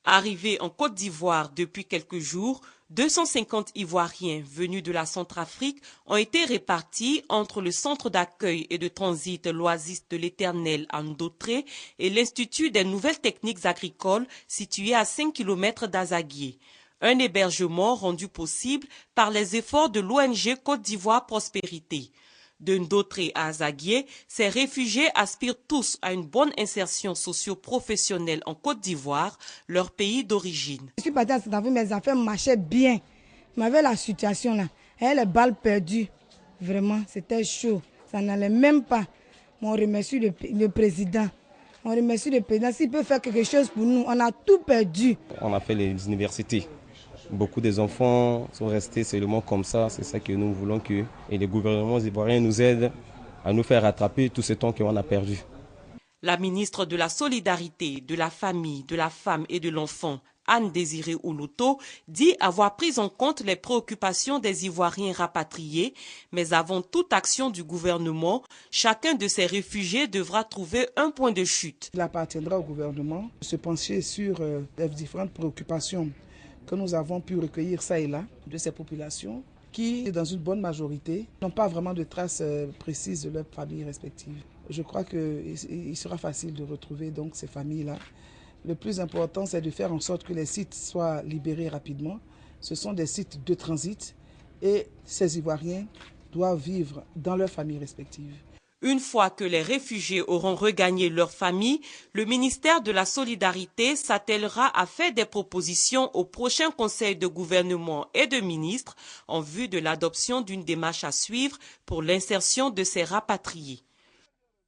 Arrivés en Côte d'Ivoire depuis quelques jours, 250 Ivoiriens venus de la Centrafrique ont été répartis entre le centre d'accueil et de transit l'Oasis de l'Éternel à Ndautré et l'Institut des nouvelles techniques agricoles situé à 5 km d'Azaguié. Un hébergement rendu possible par les efforts de l'ONG Côte d'Ivoire Prospérité. De Ndautré à Azaguié, ces réfugiés aspirent tous à une bonne insertion socio-professionnelle en Côte d'Ivoire, leur pays d'origine. Je suis partie à Centrafrique, mes affaires marchaient bien. Mais avec la situation là, et les balles perdues, vraiment, c'était chaud. Ça n'allait même pas. Mais on remercie le président. On remercie le président. S'il peut faire quelque chose pour nous, on a tout perdu. On a fait les universités. Beaucoup des enfants sont restés seulement comme ça. C'est ça que nous voulons que et les gouvernements ivoiriens nous aident à nous faire rattraper tout ce temps qu'on a perdu. La ministre de la Solidarité, de la Famille, de la Femme et de l'Enfant, Anne-Désirée Oloto, dit avoir pris en compte les préoccupations des Ivoiriens rapatriés, mais avant toute action du gouvernement, chacun de ces réfugiés devra trouver un point de chute. Il appartiendra au gouvernement de se pencher sur les différentes préoccupations que nous avons pu recueillir ça et là de ces populations qui, dans une bonne majorité, n'ont pas vraiment de traces précises de leurs familles respectives. Je crois qu'il sera facile de retrouver donc ces familles-là. Le plus important, c'est de faire en sorte que les sites soient libérés rapidement. Ce sont des sites de transit et ces Ivoiriens doivent vivre dans leurs familles respectives. Une fois que les réfugiés auront regagné leur famille, le ministère de la Solidarité s'attellera à faire des propositions au prochain conseil de gouvernement et de ministres en vue de l'adoption d'une démarche à suivre pour l'insertion de ces rapatriés.